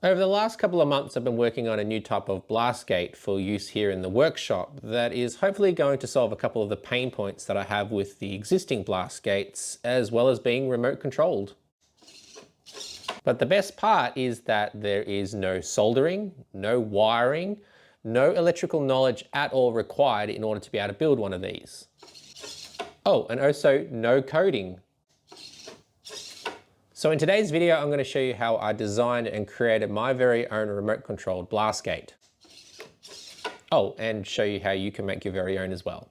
Over the last couple of months, I've been working on a new type of blast gate for use here in the workshop that is hopefully going to solve a couple of the pain points that I have with the existing blast gates, as well as being remote controlled. But the best part is that there is no soldering, no wiring, no electrical knowledge at all required in order to be able to build one of these. Oh, and also no coding. So in today's video, I'm going to show you how I designed and created my very own remote controlled blast gate. Oh, and show you how you can make your very own as well.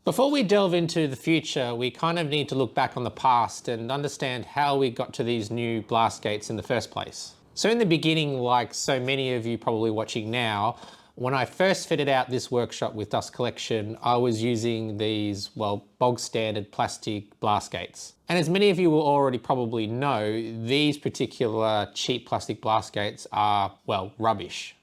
Before we delve into the future, we kind of need to look back on the past and understand how we got to these new blast gates in the first place. So in the beginning, like so many of you probably watching now, when I first fitted out this workshop with dust collection, I was using these, well, bog standard plastic blast gates. And as many of you will already probably know, these particular cheap plastic blast gates are, well, rubbish.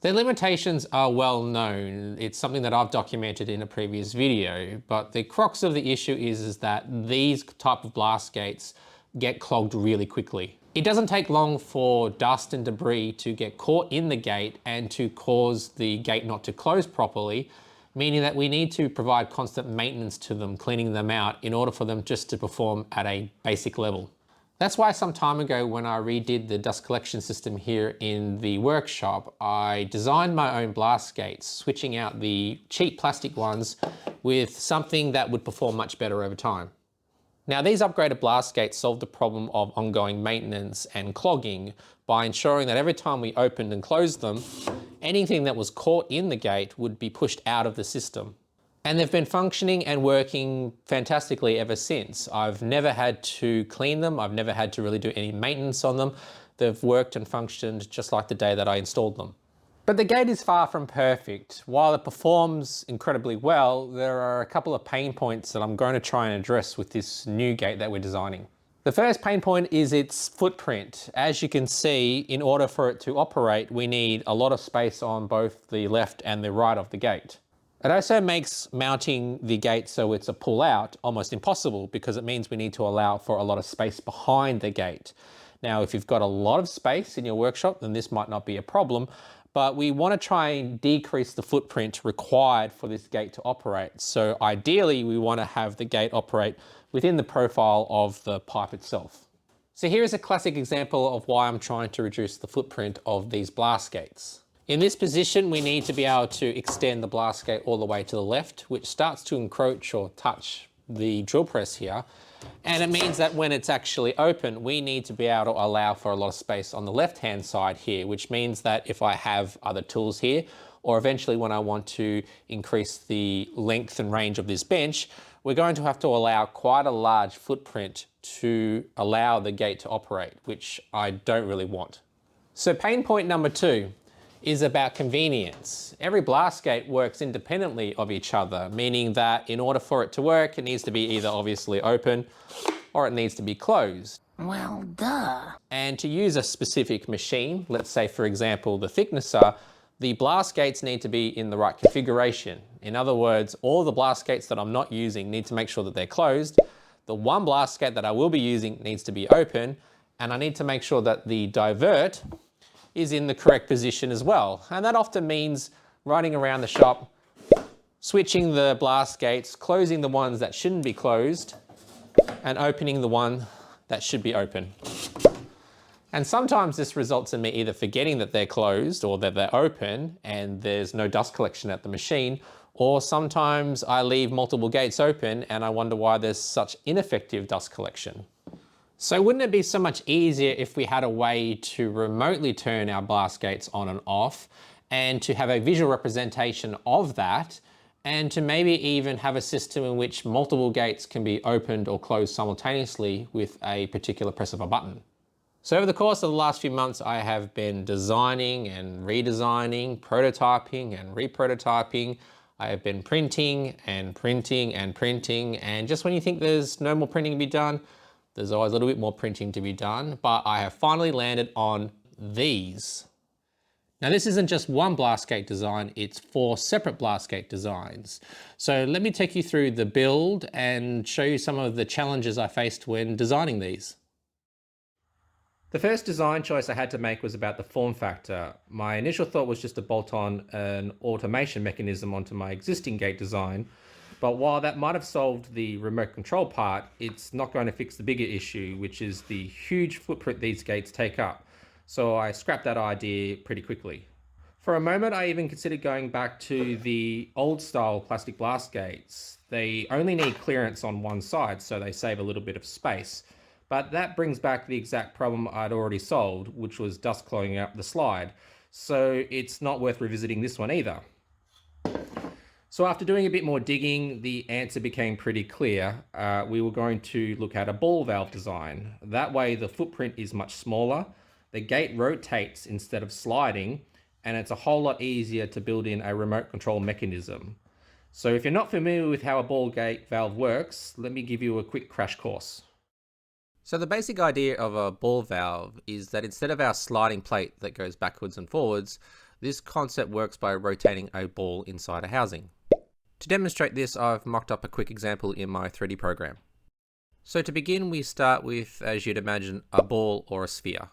Their limitations are well known. It's something that I've documented in a previous video, but the crux of the issue is that these type of blast gates get clogged really quickly. It doesn't take long for dust and debris to get caught in the gate and to cause the gate not to close properly, meaning that we need to provide constant maintenance to them, cleaning them out in order for them just to perform at a basic level. That's why some time ago when I redid the dust collection system here in the workshop, I designed my own blast gates, switching out the cheap plastic ones with something that would perform much better over time. Now, these upgraded blast gates solve the problem of ongoing maintenance and clogging by ensuring that every time we opened and closed them, anything that was caught in the gate would be pushed out of the system. And they've been functioning and working fantastically ever since. I've never had to clean them. I've never had to really do any maintenance on them. They've worked and functioned just like the day that I installed them. But the gate is far from perfect. While it performs incredibly well, there are a couple of pain points that I'm going to try and address with this new gate that we're designing. The first pain point is its footprint. As you can see, in order for it to operate, we need a lot of space on both the left and the right of the gate. It also makes mounting the gate so it's a pull out almost impossible because it means we need to allow for a lot of space behind the gate. Now, if you've got a lot of space in your workshop, then this might not be a problem, but we want to try and decrease the footprint required for this gate to operate. So ideally, we want to have the gate operate within the profile of the pipe itself. So here is a classic example of why I'm trying to reduce the footprint of these blast gates. In this position, we need to be able to extend the blast gate all the way to the left, which starts to encroach or touch the drill press here. And it means that when it's actually open, we need to be able to allow for a lot of space on the left-hand side here, which means that if I have other tools here, or eventually when I want to increase the length and range of this bench, we're going to have to allow quite a large footprint to allow the gate to operate, which I don't really want. So pain point number 2 is about convenience. Every blast gate works independently of each other, meaning that in order for it to work, it needs to be either obviously open or it needs to be closed. Well, duh. And to use a specific machine, let's say for example the thicknesser, the blast gates need to be in the right configuration. In other words, all the blast gates that I'm not using need to make sure that they're closed. The one blast gate that I will be using needs to be open, and I need to make sure that the divert is in the correct position as well. And that often means running around the shop, switching the blast gates, closing the ones that shouldn't be closed, and opening the one that should be open. And sometimes this results in me either forgetting that they're closed or that they're open and there's no dust collection at the machine, or sometimes I leave multiple gates open and I wonder why there's such ineffective dust collection. So wouldn't it be so much easier if we had a way to remotely turn our blast gates on and off and to have a visual representation of that, and to maybe even have a system in which multiple gates can be opened or closed simultaneously with a particular press of a button? So over the course of the last few months, I have been designing and redesigning, prototyping and reprototyping. I have been printing and printing and printing, and just when you think there's no more printing to be done, there's always a little bit more printing to be done, but I have finally landed on these. Now this isn't just one blast gate design, it's 4 separate blast gate designs. So let me take you through the build and show you some of the challenges I faced when designing these. The first design choice I had to make was about the form factor. My initial thought was just to bolt on an automation mechanism onto my existing gate design, but while that might have solved the remote control part, it's not going to fix the bigger issue, which is the huge footprint these gates take up. So I scrapped that idea pretty quickly. For a moment, I even considered going back to the old style plastic blast gates. They only need clearance on one side, so they save a little bit of space. But that brings back the exact problem I'd already solved, which was dust clogging up the slide. So it's not worth revisiting this one either. So after doing a bit more digging, the answer became pretty clear. We were going to look at a ball valve design. That way the footprint is much smaller, the gate rotates instead of sliding, and it's a whole lot easier to build in a remote control mechanism. So if you're not familiar with how a ball gate valve works, let me give you a quick crash course. So the basic idea of a ball valve is that instead of our sliding plate that goes backwards and forwards, this concept works by rotating a ball inside a housing. To demonstrate this, I've mocked up a quick example in my 3D program. So to begin, we start with, as you'd imagine, a ball or a sphere.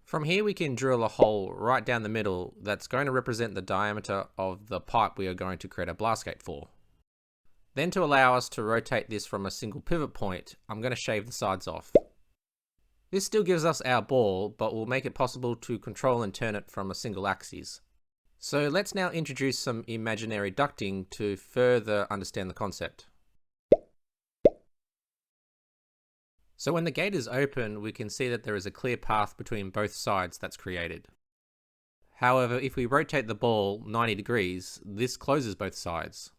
From here we can drill a hole right down the middle that's going to represent the diameter of the pipe we are going to create a blast gate for. Then to allow us to rotate this from a single pivot point, I'm going to shave the sides off. This still gives us our ball, but will make it possible to control and turn it from a single axis. So let's now introduce some imaginary ducting to further understand the concept. So when the gate is open, we can see that there is a clear path between both sides that's created. However, if we rotate the ball 90 degrees, this closes both sides.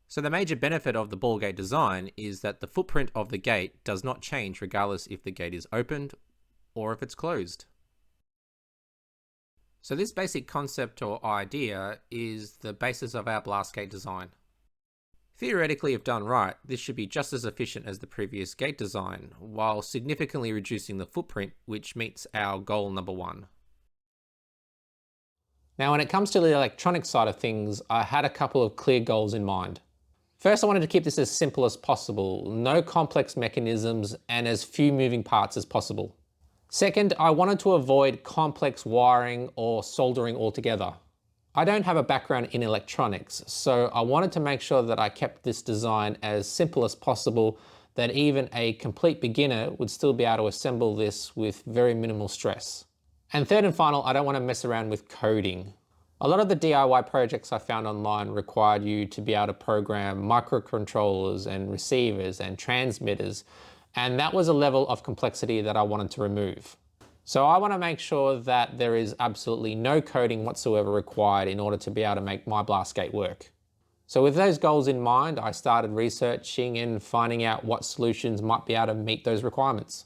So the major benefit of the ball gate design is that the footprint of the gate does not change regardless if the gate is opened or if it's closed. So this basic concept or idea is the basis of our blast gate design. Theoretically, if done right, this should be just as efficient as the previous gate design, while significantly reducing the footprint, which meets our goal number 1. Now, when it comes to the electronic side of things, I had a couple of clear goals in mind. First, I wanted to keep this as simple as possible, no complex mechanisms, and as few moving parts as possible. Second, I wanted to avoid complex wiring or soldering altogether. I don't have a background in electronics, so I wanted to make sure that I kept this design as simple as possible, that even a complete beginner would still be able to assemble this with very minimal stress. And third and final, I don't want to mess around with coding. A lot of the DIY projects I found online required you to be able to program microcontrollers and receivers and transmitters, and that was a level of complexity that I wanted to remove. So I want to make sure that there is absolutely no coding whatsoever required in order to be able to make my blast gate work. So with those goals in mind, I started researching and finding out what solutions might be able to meet those requirements.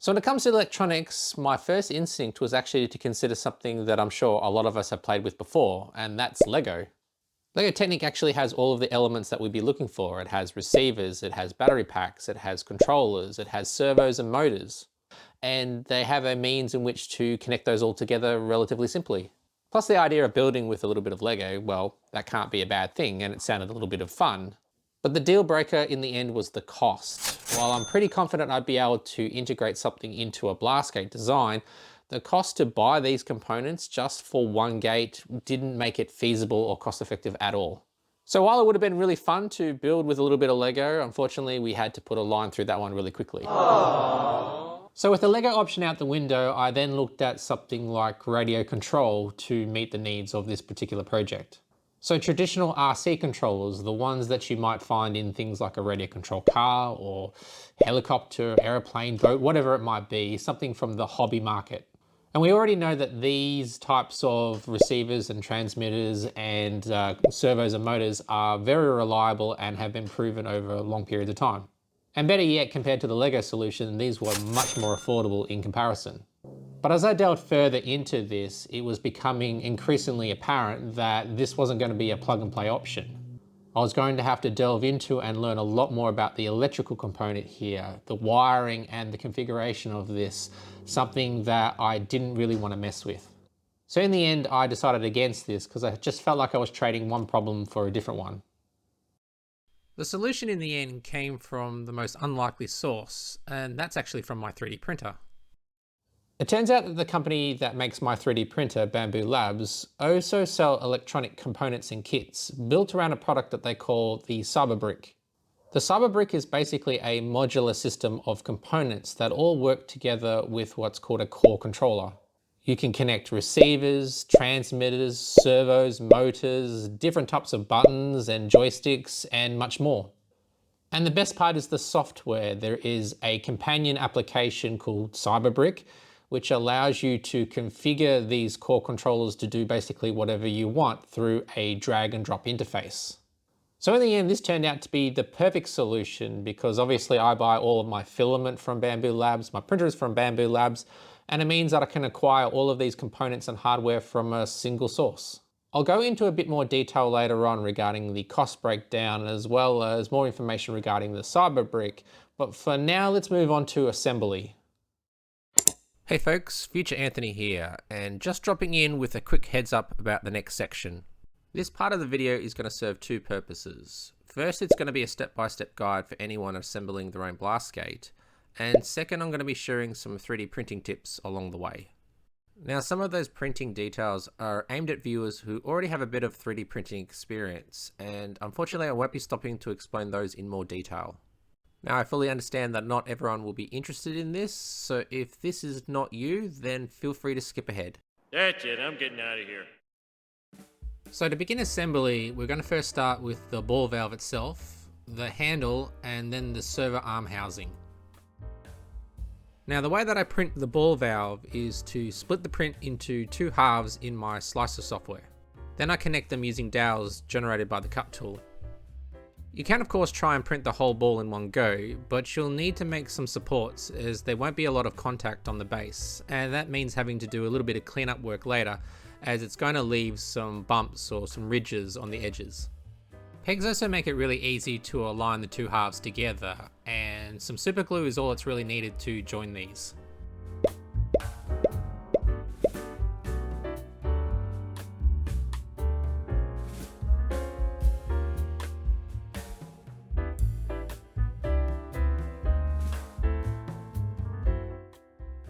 So when it comes to electronics, my first instinct was actually to consider something that I'm sure a lot of us have played with before, and that's Lego. Lego Technic actually has all of the elements that we'd be looking for. It has receivers, it has battery packs, it has controllers, it has servos and motors. And they have a means in which to connect those all together relatively simply. Plus the idea of building with a little bit of Lego, well, that can't be a bad thing, and it sounded a little bit of fun. But the deal breaker in the end was the cost. While I'm pretty confident I'd be able to integrate something into a blast gate design, the cost to buy these components just for one gate didn't make it feasible or cost effective at all. So while it would have been really fun to build with a little bit of Lego, unfortunately we had to put a line through that one really quickly. Aww. So with the Lego option out the window, I then looked at something like radio control to meet the needs of this particular project. So traditional RC controllers, the ones that you might find in things like a radio control car or helicopter, airplane, boat, whatever it might be, something from the hobby market. And we already know that these types of receivers and transmitters and servos and motors are very reliable and have been proven over long periods of time. And better yet, compared to the Lego solution, these were much more affordable in comparison. But as I delved further into this, it was becoming increasingly apparent that this wasn't going to be a plug and play option. I was going to have to delve into and learn a lot more about the electrical component here, the wiring and the configuration of this, something that I didn't really want to mess with. So in the end, I decided against this because I just felt like I was trading one problem for a different one. The solution in the end came from the most unlikely source, and that's actually from my 3D printer. It turns out that the company that makes my 3D printer, Bambu Labs, also sell electronic components and kits built around a product that they call the Cyberbrick. The Cyberbrick is basically a modular system of components that all work together with what's called a core controller. You can connect receivers, transmitters, servos, motors, different types of buttons and joysticks, and much more. And the best part is the software. There is a companion application called Cyberbrick, which allows you to configure these core controllers to do basically whatever you want through a drag and drop interface. So in the end, this turned out to be the perfect solution because obviously I buy all of my filament from Bambu Labs, my printer is from Bambu Labs, and it means that I can acquire all of these components and hardware from a single source. I'll go into a bit more detail later on regarding the cost breakdown as well as more information regarding the Cyberbrick, but for now let's move on to assembly. Hey folks, Future Anthony here, and just dropping in with a quick heads up about the next section. This part of the video is going to serve two purposes. First, it's going to be a step-by-step guide for anyone assembling their own blast gate, and second, I'm going to be sharing some 3D printing tips along the way. Now, some of those printing details are aimed at viewers who already have a bit of 3D printing experience, and unfortunately I won't be stopping to explain those in more detail. Now, I fully understand that not everyone will be interested in this, so if this is not you, then feel free to skip ahead. That's it, I'm getting out of here. So to begin assembly, we're going to first start with the ball valve itself, the handle, and then the servo arm housing. Now the way that I print the ball valve is to split the print into two halves in my slicer software. Then I connect them using dowels generated by the cut tool. You can of course try and print the whole ball in one go, but you'll need to make some supports as there won't be a lot of contact on the base, and that means having to do a little bit of cleanup work later as it's going to leave some bumps or some ridges on the edges. Pegs also make it really easy to align the two halves together, and some super glue is all that's really needed to join these.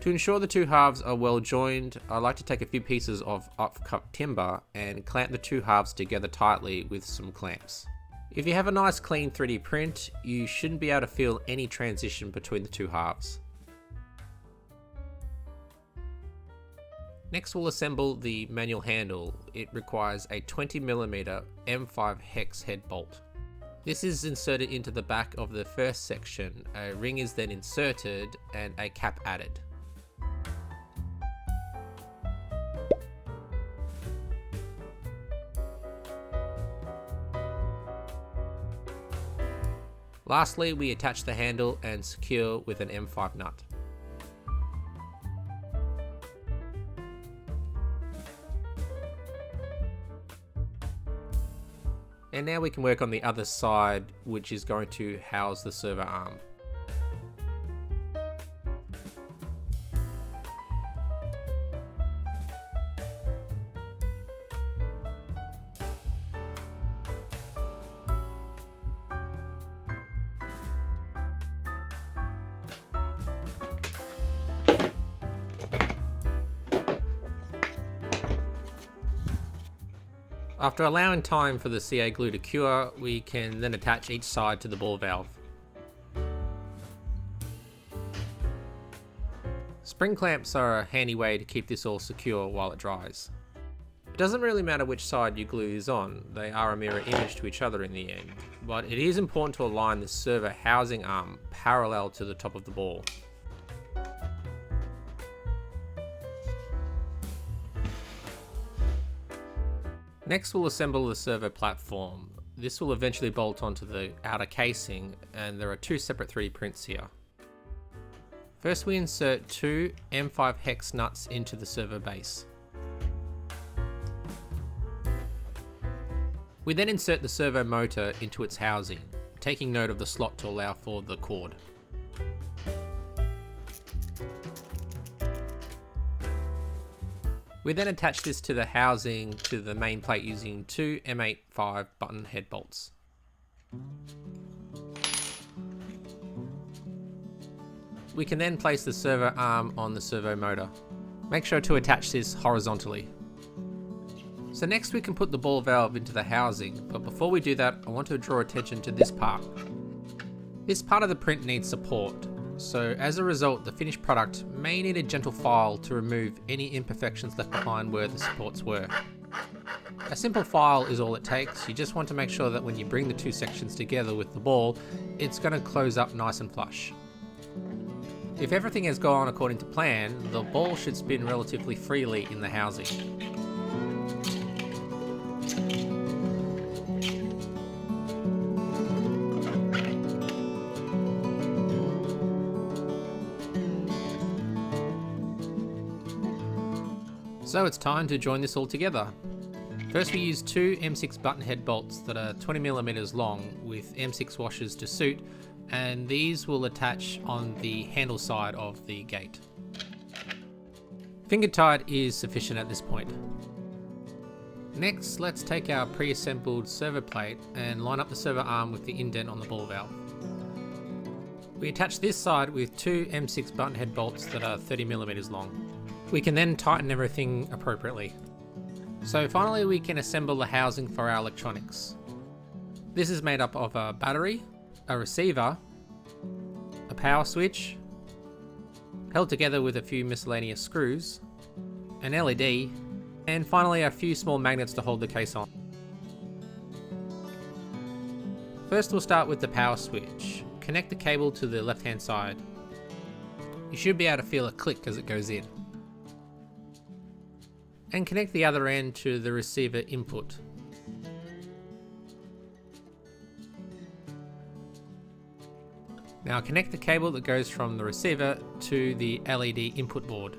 To ensure the two halves are well joined, I like to take a few pieces of off-cut timber and clamp the two halves together tightly with some clamps. If you have a nice clean 3D print, you shouldn't be able to feel any transition between the two halves. Next we'll assemble the manual handle. It requires a 20mm M5 hex head bolt. This is inserted into the back of the first section, a ring is then inserted and a cap added. Lastly, we attach the handle and secure with an M5 nut. And now we can work on the other side, which is going to house the servo arm. After allowing time for the CA glue to cure, we can then attach each side to the ball valve. Spring clamps are a handy way to keep this all secure while it dries. It doesn't really matter which side your glue is on, they are a mirror image to each other in the end, but it is important to align the servo housing arm parallel to the top of the ball. Next we'll assemble the servo platform. This will eventually bolt onto the outer casing, and there are two separate 3D prints here. First we insert two M5 hex nuts into the servo base. We then insert the servo motor into its housing, taking note of the slot to allow for the cord. We then attach this to the housing to the main plate using two M85 button head bolts. We can then place the servo arm on the servo motor. Make sure to attach this horizontally. So next we can put the ball valve into the housing, but before we do that, I want to draw attention to this part. This part of the print needs support, so as a result the finished product may need a gentle file to remove any imperfections left behind where the supports were. A simple file is all it takes. You just want to make sure that when you bring the two sections together with the ball, it's going to close up nice and flush. If everything has gone according to plan, the ball should spin relatively freely in the housing. So it's time to join this all together. First we use two M6 button head bolts that are 20mm long with M6 washers to suit, and these will attach on the handle side of the gate. Finger tight is sufficient at this point. Next, let's take our pre-assembled servo plate and line up the servo arm with the indent on the ball valve. We attach this side with two M6 button head bolts that are 30mm long. We can then tighten everything appropriately. So finally we can assemble the housing for our electronics. This is made up of a battery, a receiver, a power switch, held together with a few miscellaneous screws, an LED, and finally a few small magnets to hold the case on. First we'll start with the power switch. Connect the cable to the left hand side. You should be able to feel a click as it goes in. And connect the other end to the receiver input. Now connect the cable that goes from the receiver to the LED input board.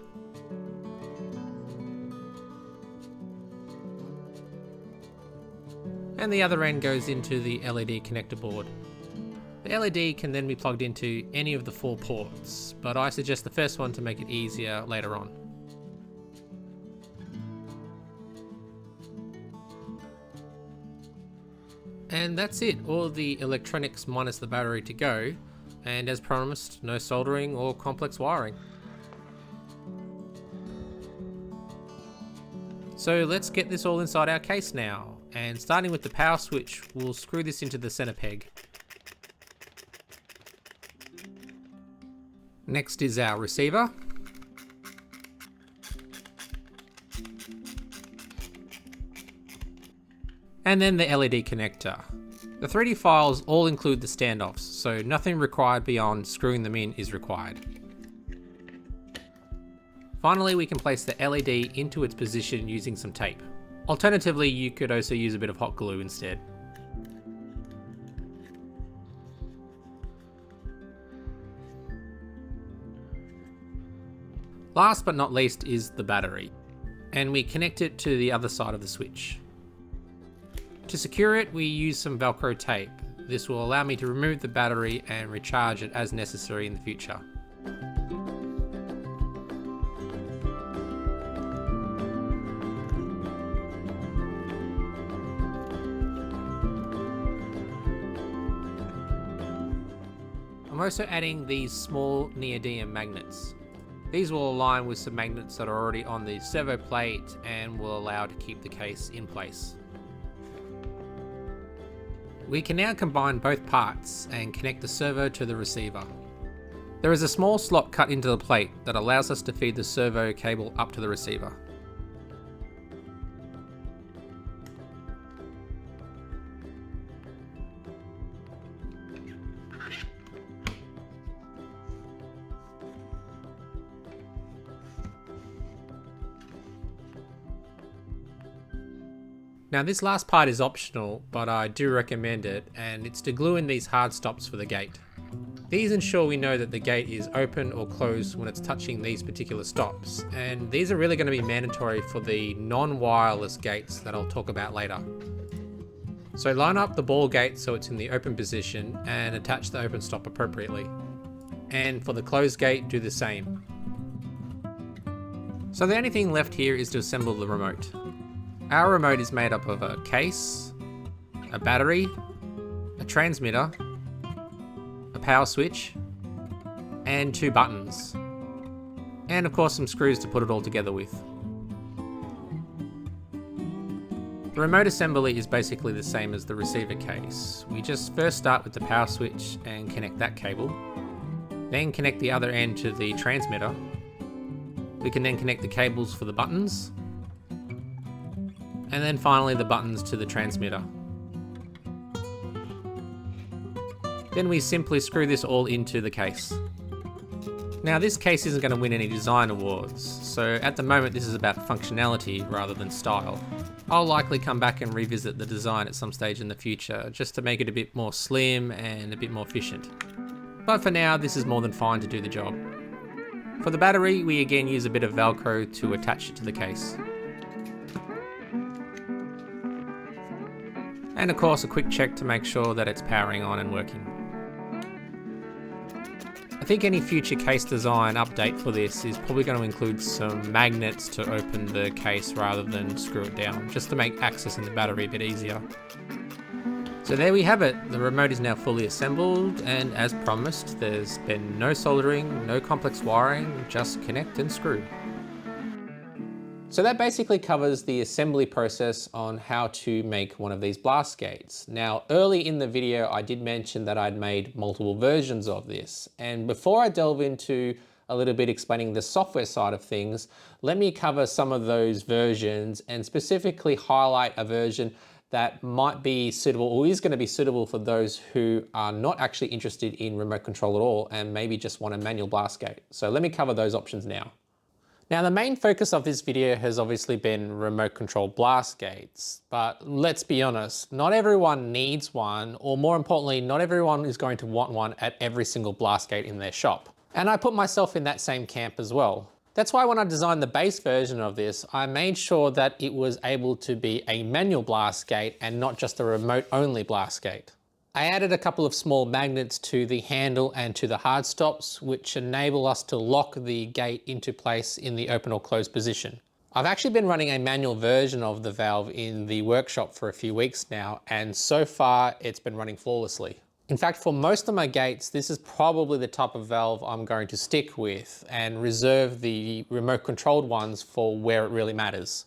And the other end goes into the LED connector board. The LED can then be plugged into any of the four ports, but I suggest the first one to make it easier later on. And that's it, all the electronics minus the battery to go, and as promised, no soldering or complex wiring. So let's get this all inside our case now, and starting with the power switch, we'll screw this into the center peg. Next is our receiver. And then the LED connector. The 3D files all include the standoffs, so nothing required beyond screwing them in is required. Finally, we can place the LED into its position using some tape. Alternatively, you could also use a bit of hot glue instead. Last but not least is the battery, and we connect it to the other side of the switch. To secure it, we use some Velcro tape. This will allow me to remove the battery and recharge it as necessary in the future. I'm also adding these small neodymium magnets. These will align with some magnets that are already on the servo plate and will allow to keep the case in place. We can now combine both parts and connect the servo to the receiver. There is a small slot cut into the plate that allows us to feed the servo cable up to the receiver. Now this last part is optional, but I do recommend it, and it's to glue in these hard stops for the gate. These ensure we know that the gate is open or closed when it's touching these particular stops, and these are really going to be mandatory for the non-wireless gates that I'll talk about later. So line up the ball gate so it's in the open position and attach the open stop appropriately. And for the closed gate, do the same. So the only thing left here is to assemble the remote. Our remote is made up of a case, a battery, a transmitter, a power switch, and 2 buttons. And of course some screws to put it all together with. The remote assembly is basically the same as the receiver case. We just first start with the power switch and connect that cable. Then connect the other end to the transmitter. We can then connect the cables for the buttons. And then finally the buttons to the transmitter. Then we simply screw this all into the case. Now this case isn't going to win any design awards, so at the moment this is about functionality rather than style. I'll likely come back and revisit the design at some stage in the future, just to make it a bit more slim and a bit more efficient. But for now, this is more than fine to do the job. For the battery, we again use a bit of Velcro to attach it to the case. And of course a quick check to make sure that it's powering on and working. I think any future case design update for this is probably going to include some magnets to open the case rather than screw it down, just to make accessing the battery a bit easier. So there we have it, the remote is now fully assembled, and as promised, there's been no soldering, no complex wiring, just connect and screw. So that basically covers the assembly process on how to make one of these blast gates. Now, early in the video, I did mention that I'd made multiple versions of this. And before I delve into a little bit explaining the software side of things, let me cover some of those versions and specifically highlight a version that might be suitable or is going to be suitable for those who are not actually interested in remote control at all and maybe just want a manual blast gate. So let me cover those options now. Now the main focus of this video has obviously been remote control blast gates, but let's be honest, not everyone needs one, or more importantly, not everyone is going to want one at every single blast gate in their shop. And I put myself in that same camp as well. That's why when I designed the base version of this, I made sure that it was able to be a manual blast gate and not just a remote only blast gate. I added a couple of small magnets to the handle and to the hard stops, which enable us to lock the gate into place in the open or closed position. I've actually been running a manual version of the valve in the workshop for a few weeks now, and so far it's been running flawlessly. In fact, for most of my gates, this is probably the type of valve I'm going to stick with and reserve the remote controlled ones for where it really matters.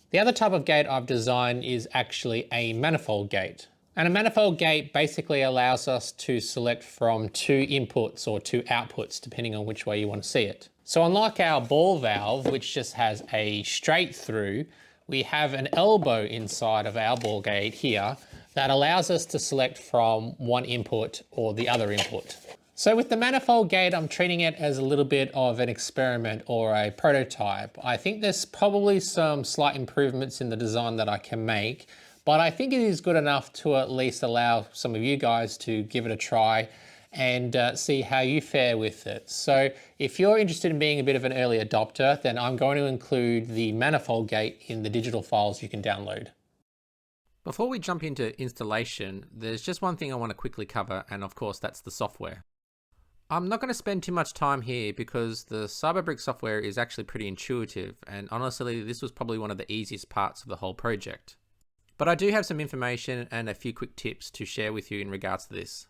The other type of gate I've designed is actually a manifold gate. And a manifold gate basically allows us to select from 2 inputs or 2 outputs, depending on which way you want to see it. So unlike our ball valve, which just has a straight through, we have an elbow inside of our ball gate here that allows us to select from one input or the other input. So with the manifold gate, I'm treating it as a little bit of an experiment or a prototype. I think there's probably some slight improvements in the design that I can make, but I think it is good enough to at least allow some of you guys to give it a try and see how you fare with it. So if you're interested in being a bit of an early adopter, then I'm going to include the manifold gate in the digital files you can download. Before we jump into installation, there's just one thing I want to quickly cover, and of course that's the software. I'm not going to spend too much time here because the Cyberbrick software is actually pretty intuitive, and honestly this was probably one of the easiest parts of the whole project. But I do have some information and a few quick tips to share with you in regards to this.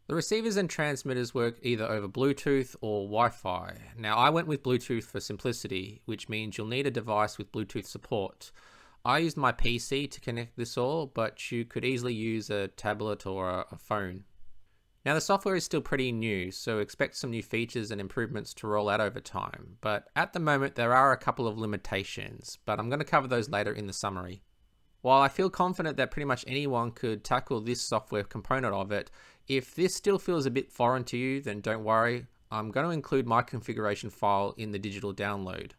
The receivers and transmitters work either over Bluetooth or Wi-Fi. Now I went with Bluetooth for simplicity, which means you'll need a device with Bluetooth support. I used my PC to connect this all, but you could easily use a tablet or a phone. Now the software is still pretty new, so expect some new features and improvements to roll out over time. But at the moment there are a couple of limitations, but I'm going to cover those later in the summary. While I feel confident that pretty much anyone could tackle this software component of it, if this still feels a bit foreign to you, then don't worry, I'm going to include my configuration file in the digital download.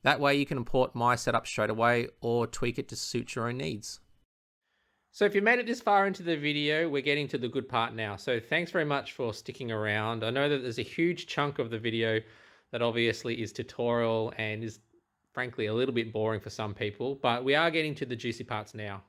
That way you can import my setup straight away or tweak it to suit your own needs. So if you made it this far into the video, we're getting to the good part now. So thanks very much for sticking around. I know that there's a huge chunk of the video that obviously is tutorial and is frankly a little bit boring for some people, but we are getting to the juicy parts now.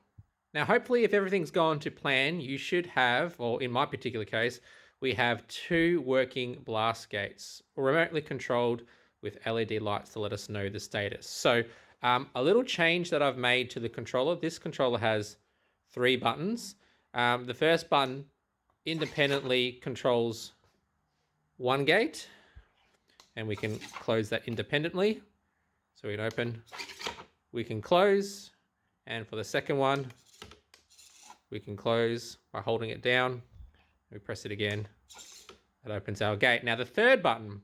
Now, hopefully if everything's gone to plan, you should have, or in my particular case, we have 2 working blast gates, remotely controlled with LED lights to let us know the status. So a little change that I've made to the controller. This controller has 3 buttons. The first button independently controls one gate, and we can close that independently. So we can open, we can close, and for the second one, we can close by holding it down. We press it again, that opens our gate. Now the third button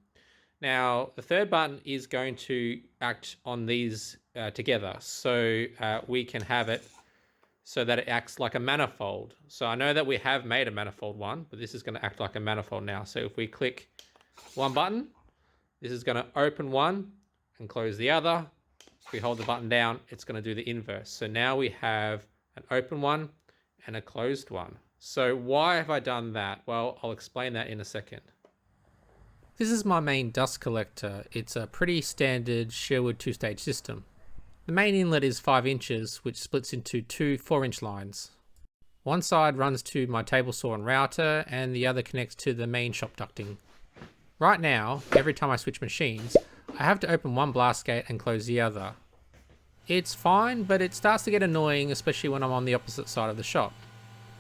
is going to act on these together. So we can have it so that it acts like a manifold. So I know that we have made a manifold one, but this is going to act like a manifold now. So if we click one button, this is going to open one and close the other. If we hold the button down, it's going to do the inverse. So now we have an open one and a closed one. So why have I done that? Well, I'll explain that in a second. This is my main dust collector. It's a pretty standard Sherwood 2-stage system. The main inlet is 5 inches, which splits into 2 4-inch lines. One side runs to my table saw and router, and the other connects to the main shop ducting. Right now, every time I switch machines, I have to open one blast gate and close the other. It's fine, but it starts to get annoying, especially when I'm on the opposite side of the shop.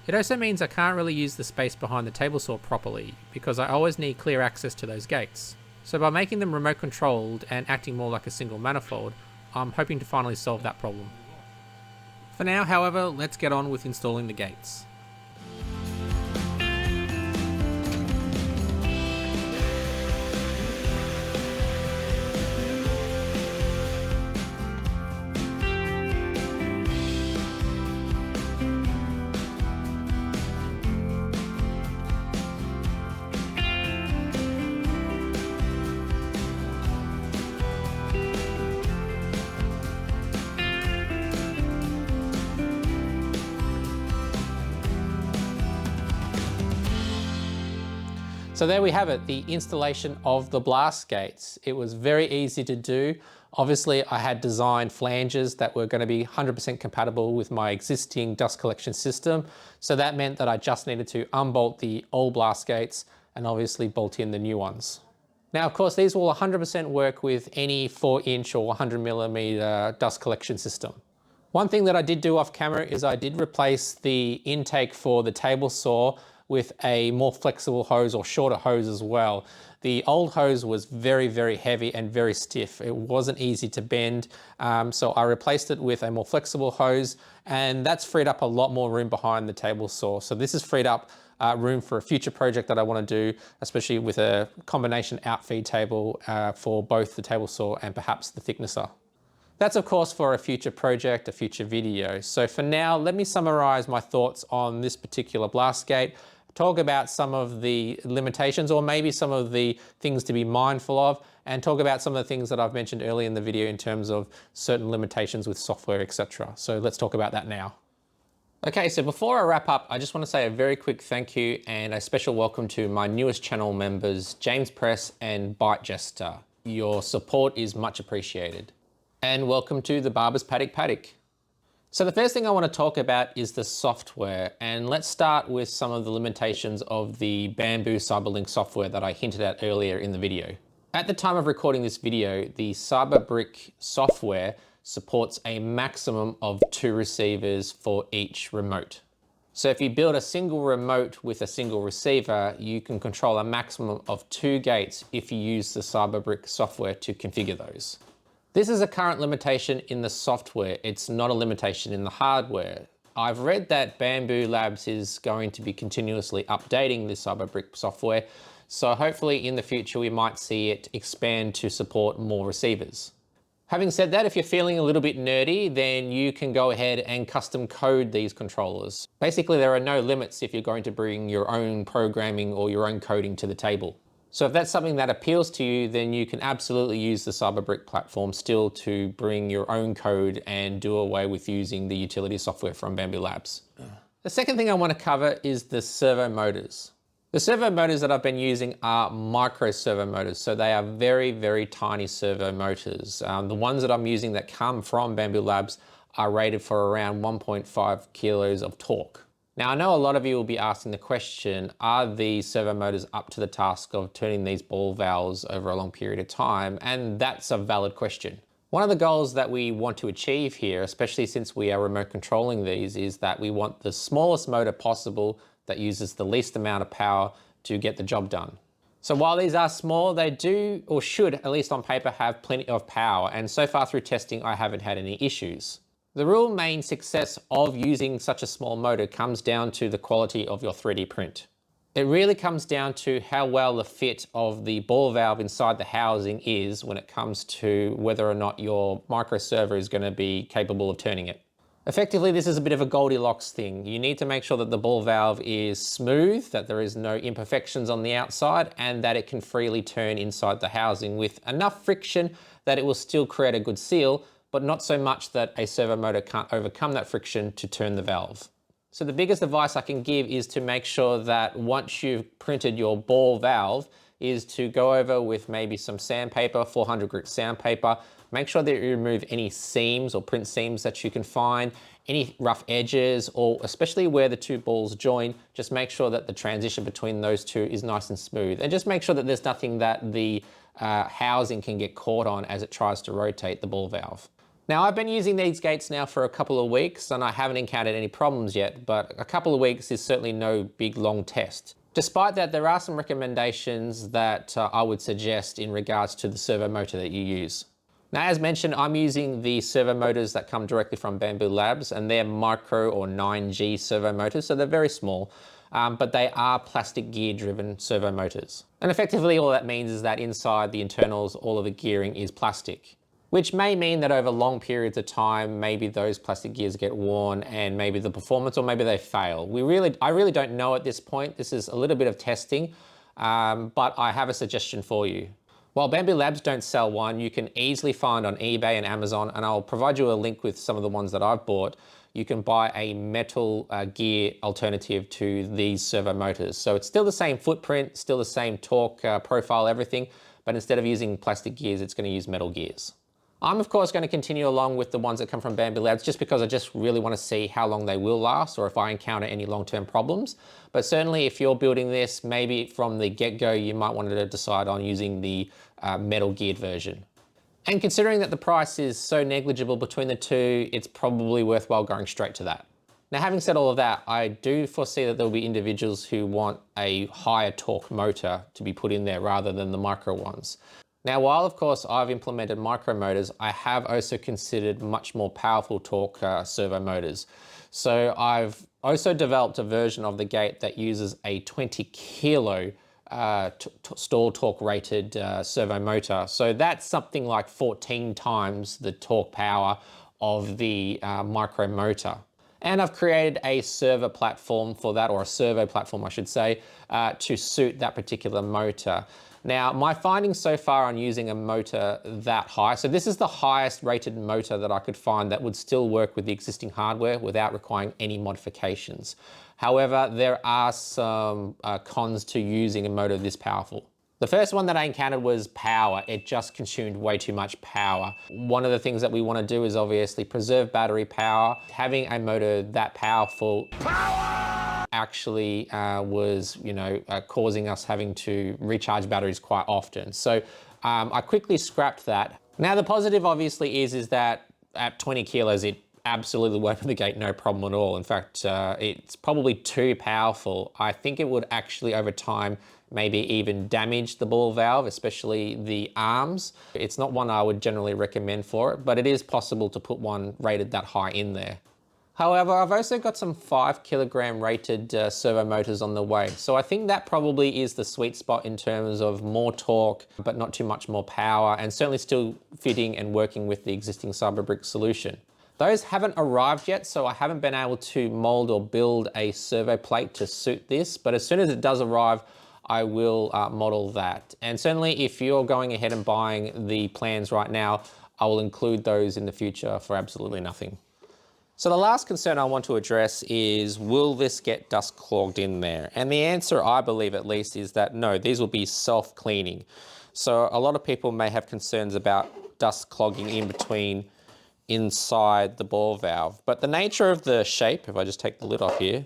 It also means I can't really use the space behind the table saw properly, because I always need clear access to those gates. So by making them remote controlled and acting more like a single manifold, I'm hoping to finally solve that problem. For now, however, let's get on with installing the gates. So there we have it, the installation of the blast gates. It was very easy to do. Obviously, I had designed flanges that were going to be 100% compatible with my existing dust collection system. So that meant that I just needed to unbolt the old blast gates and obviously bolt in the new ones. Now, of course, these will 100% work with any 4-inch or 100mm dust collection system. One thing that I did do off camera is I did replace the intake for the table saw with a more flexible hose or shorter hose as well. The old hose was very, very heavy and very stiff. It wasn't easy to bend. So I replaced it with a more flexible hose, and that's freed up a lot more room behind the table saw. So this has freed up room for a future project that I want to do, especially with a combination outfeed table for both the table saw and perhaps the thicknesser. That's of course for a future project, a future video. So for now, let me summarize my thoughts on this particular blast gate, talk about some of the limitations or maybe some of the things to be mindful of, and talk about some of the things that I've mentioned earlier in the video in terms of certain limitations with software, etc. So let's talk about that now. Okay, so before I wrap up, I just want to say a very quick thank you and a special welcome to my newest channel members, James Press and Bite Jester. Your support is much appreciated. And welcome to the Barber's Paddock. So the first thing I want to talk about is the software, and let's start with some of the limitations of the Bambu Cyberlink software that I hinted at earlier in the video. At the time of recording this video, the Cyberbrick software supports a maximum of 2 receivers for each remote. So if you build a single remote with a single receiver, you can control a maximum of 2 gates if you use the Cyberbrick software to configure those. This is a current limitation in the software. It's not a limitation in the hardware. I've read that Bambu Labs is going to be continuously updating the Cyberbrick software, so hopefully in the future we might see it expand to support more receivers. Having said that, if you're feeling a little bit nerdy, then you can go ahead and custom code these controllers. Basically, there are no limits if you're going to bring your own programming or your own coding to the table. So if that's something that appeals to you, then you can absolutely use the Cyberbrick platform still to bring your own code and do away with using the utility software from Bambu Labs. The second thing I want to cover is the servo motors. The servo motors that I've been using are micro servo motors, so they are very, very tiny servo motors. The ones that I'm using that come from Bambu Labs are rated for around 1.5 kilos of torque. Now, I know a lot of you will be asking the question, are these servo motors up to the task of turning these ball valves over a long period of time? And that's a valid question. One of the goals that we want to achieve here, especially since we are remote controlling these, is that we want the smallest motor possible that uses the least amount of power to get the job done. So while these are small, they do, or should, at least on paper, have plenty of power. And so far through testing, I haven't had any issues. The real main success of using such a small motor comes down to the quality of your 3D print. It really comes down to how well the fit of the ball valve inside the housing is when it comes to whether or not your micro servo is going to be capable of turning it. Effectively, this is a bit of a Goldilocks thing. You need to make sure that the ball valve is smooth, that there is no imperfections on the outside, and that it can freely turn inside the housing with enough friction that it will still create a good seal, but not so much that a servo motor can't overcome that friction to turn the valve. So the biggest advice I can give is to make sure that once you've printed your ball valve is to go over with maybe some sandpaper, 400 grit sandpaper. Make sure that you remove any seams or print seams that you can find, any rough edges, or especially where the two balls join, just make sure that the transition between those two is nice and smooth. And just make sure that there's nothing that the housing can get caught on as it tries to rotate the ball valve. Now, I've been using these gates now for a couple of weeks and I haven't encountered any problems yet, but a couple of weeks is certainly no big long test. Despite that, there are some recommendations that I would suggest in regards to the servo motor that you use. Now, as mentioned, I'm using the servo motors that come directly from Bambu Labs, and they're micro or 9G servo motors, so they're very small, but they are plastic gear driven servo motors. And effectively all that means is that inside the internals, all of the gearing is plastic, which may mean that over long periods of time, maybe those plastic gears get worn and maybe the performance, or maybe they fail. I really don't know at this point. This is a little bit of testing, but I have a suggestion for you. While Bambu Labs don't sell one, you can easily find on eBay and Amazon, and I'll provide you a link with some of the ones that I've bought. You can buy a metal gear alternative to these servo motors. So it's still the same footprint, still the same torque profile, everything, but instead of using plastic gears, it's going to use metal gears. I'm of course going to continue along with the ones that come from Bambu Labs just because I just really want to see how long they will last or if I encounter any long-term problems. But certainly if you're building this, maybe from the get-go, you might want to decide on using the metal geared version. And considering that the price is so negligible between the two, it's probably worthwhile going straight to that. Now, having said all of that, I do foresee that there'll be individuals who want a higher torque motor to be put in there rather than the micro ones. Now, while of course I've implemented micro motors, I have also considered much more powerful torque servo motors. So I've also developed a version of the gate that uses a 20 kilo stall torque rated servo motor. So that's something like 14 times the torque power of the micro motor. And I've created a servo platform for that, or a servo platform I should say, to suit that particular motor. Now, my findings so far on using a motor that high, so this is the highest rated motor that I could find that would still work with the existing hardware without requiring any modifications. However, there are some cons to using a motor this powerful. The first one that I encountered was power. It just consumed way too much power. One of the things that we want to do is obviously preserve battery power. Having a motor that powerful actually was, causing us having to recharge batteries quite often. So I quickly scrapped that. Now the positive obviously is that at 20 kilos, it absolutely will open the gate, no problem at all. In fact, it's probably too powerful. I think it would actually over time maybe even damage the ball valve, especially the arms. It's not one I would generally recommend for it, but it is possible to put one rated that high in there. However, I've also got some 5 kilogram rated servo motors on the way. So I think that probably is the sweet spot in terms of more torque, but not too much more power, and certainly still fitting and working with the existing Cyberbrick solution. Those haven't arrived yet, so I haven't been able to mold or build a servo plate to suit this, but as soon as it does arrive, I will model that. And certainly if you're going ahead and buying the plans right now, I will include those in the future for absolutely nothing. So the last concern I want to address is, will this get dust clogged in there? And the answer, I believe at least, is that no, these will be self-cleaning. So a lot of people may have concerns about dust clogging in between inside the ball valve, but the nature of the shape, if I just take the lid off here,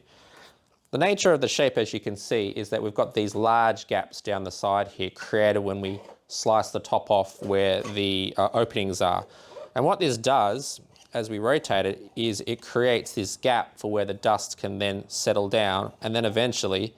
The nature of the shape, as you can see, is that we've got these large gaps down the side here created when we slice the top off where the openings are. And what this does, as we rotate it, is it creates this gap for where the dust can then settle down and then eventually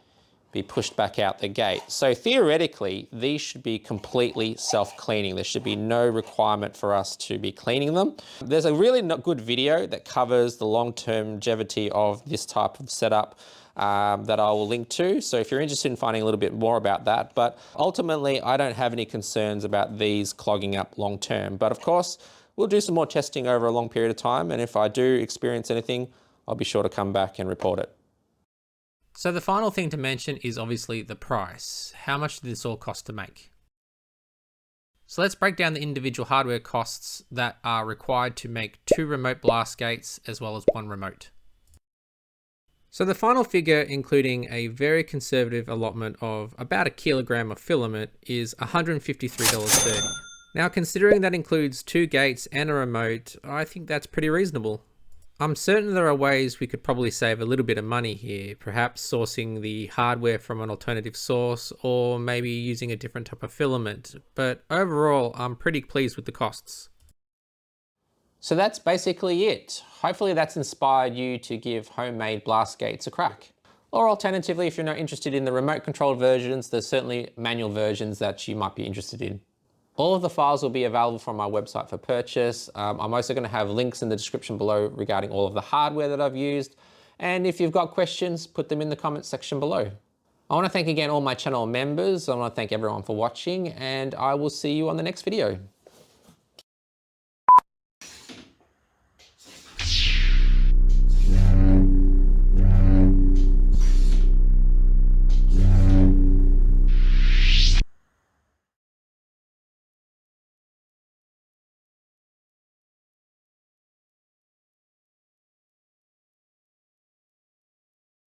be pushed back out the gate. So theoretically, these should be completely self-cleaning. There should be no requirement for us to be cleaning them. There's a really good video that covers the long-term longevity of this type of setup that I will link to. So if you're interested in finding a little bit more about that, but ultimately I don't have any concerns about these clogging up long-term. But of course, we'll do some more testing over a long period of time. And if I do experience anything, I'll be sure to come back and report it. So the final thing to mention is obviously the price. How much did this all cost to make? So let's break down the individual hardware costs that are required to make 2 remote blast gates as well as 1 remote. So the final figure, including a very conservative allotment of about 1 kilogram of filament, is $153.30. Now, considering that includes 2 gates and a remote, I think that's pretty reasonable. I'm certain there are ways we could probably save a little bit of money here, perhaps sourcing the hardware from an alternative source or maybe using a different type of filament, but overall I'm pretty pleased with the costs. So that's basically it. Hopefully that's inspired you to give homemade blast gates a crack. Or alternatively, if you're not interested in the remote controlled versions, there's certainly manual versions that you might be interested in. All of the files will be available from my website for purchase. I'm also going to have links in the description below regarding all of the hardware that I've used. And if you've got questions, put them in the comments section below. I want to thank again all my channel members. I want to thank everyone for watching, and I will see you on the next video.